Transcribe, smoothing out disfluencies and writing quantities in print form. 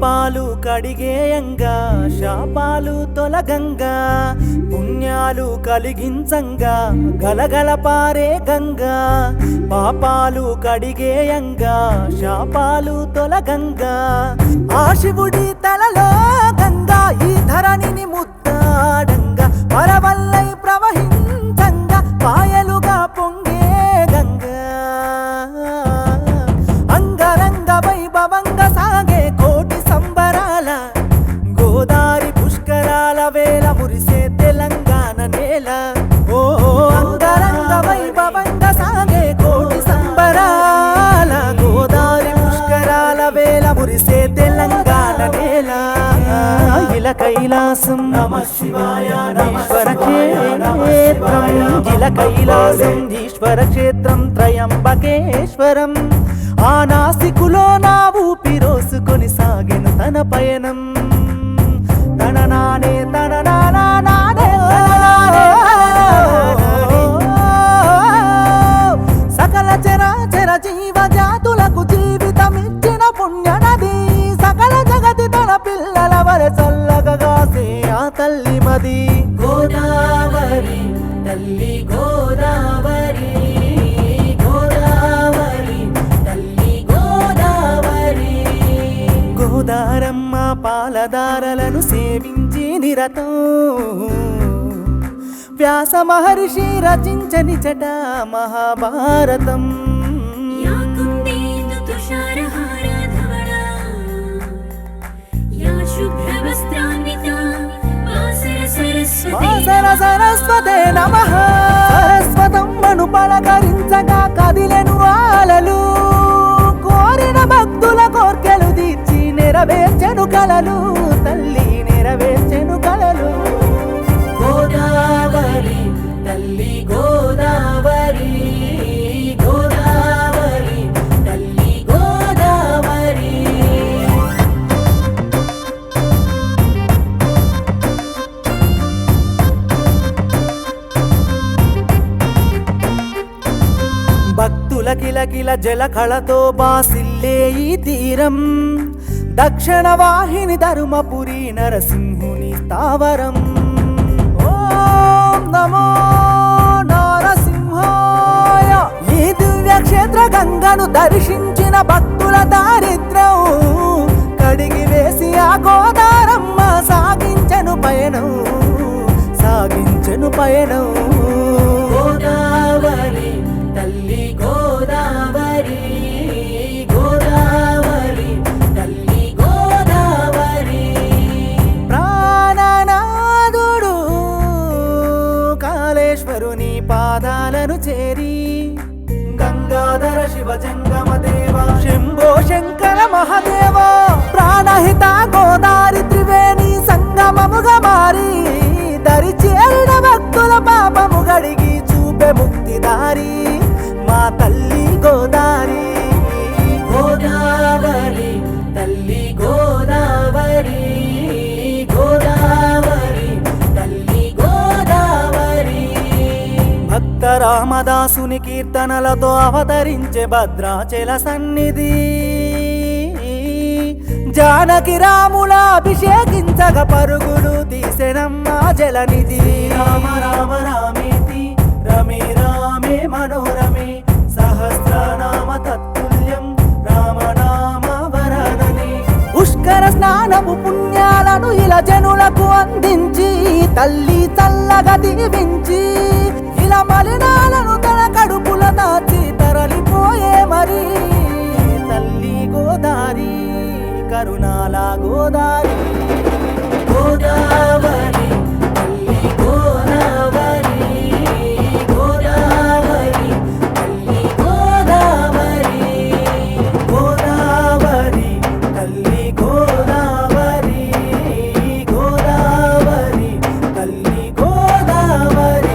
పాపాలు కడిగేయంగా శాపాలు తొలగంగా పుణ్యాలు కలిగించంగా గలగల పారే గంగా పాపాలు కడిగేయంగా శాపాలు తొలగంగా ఆ శివుడి తలలో గంగా ఈ ధరణిని ముద్దాడంగా పరవల్లై ప్రవహించంగా పాయలుగా పొంగే గంగా అంగరంగ వైభవంగా సాగే కోటి సంబరాల గోదారి పుష్కరాల వేళ మురిసే తెలంగాణ నేల ఓ అంగరంగ వైభవంగా సాగే కోటి సంబరాల గోదారి పుష్కరాల వేళ మురిసే తెలంగాణ నేల ఇల కైలాసం నమః శివాయ ఈశ్వర క్షేత్రం ఇల కైలాసం ఈశ్వర క్షేత్రం త్రయంబకేశ్వరం ఆ నాసికులో నా ఊపిరోసుకొని సాగెను తన పయనం తన నానే తన నానే సకల చరాచర జీవ జాతులకు జీవితమిచ్చిన పుణ్యనది సకల జగతి తన పిల్లల వలె చల్లగా కాసే ఆ తల్లి మది గోదావరి తల్లి గోదావరి గోదావరి తల్లి గోదావరి గోదారమ్మ పాలదారలను సేవించి నిరతం వ్యాస మహర్షి రచించని చట మహాభారతం యా కుందేందు తుషారహార ధవళా యా శుభ్రవస్త్రాన్వితా వాసర సరస్వతే నమః సరస్వతమ్మను పలకరించగా కదిలెను ఆలలు కోరిన భక్తుల కోర్కెలు తీర్చి నెరవేర్చెను కలలు తల్లి నెరవేర్చెను కలలు గోదావరి తల్లి గోదావరి గోదావరి తల్లి గోదావరి భక్తుల కిలకిల జలకళతో బాసిల్లే ఈ తీరం దక్షిణ వాహిని ధర్మపురి నరసింహుని స్థావరం ఓం నమో నరసింహాయ ఈ దివ్య క్షేత్ర గంగను దర్శించిన భక్తుల దారిద్ర్యం కడిగి వేసి ఆ గోదారమ్మ సాగించెను పయనం సాగించెను పయనం గోదావరి తల్లి గోదావరి గోదావరి తల్లి గోదావరి ప్రాణనాథుడు కాళేశ్వరుని పాదాలను చేరి గంగాధర శివ జంగమ దేవ శంభో శంకర మహాదేవ ప్రాణహిత గోదారి త్రివేణి సంగమముగా మారి దరి చేరిన భక్తుల పాపము గడిగి చూపే ముక్తిదారి మా తల్లి గోదారి గోదావరి తల్లి గోదావరి గోదావరి తల్లి గోదావరి భక్త రామదాసుని కీర్తనలతో అవతరించే భద్రాచల సన్నిధి జానకి రాముల అభిషేకించగ పరుగులు తీసెనమ్మా జలనిధి రామ రామ రామేతి రమే రామే మనోరమే సహస్రనామ తత్తుల్యం రామనామ వరదనే పుష్కర స్నానము పుణ్యాలను ఇలా జనులకు అందించి తల్లి చల్లగా దీవించి ఇలా మలినాలను తన కడుపుల దాచి తరలిపోయే మరి తల్లి గోదారి కరుణాల గోదారి గోదావరి తల్లి గోదావరి గోదావరి తల్లి గోదావరి గోదావరి తల్లి గోదావరి గోదావరి తల్లి గోదావరి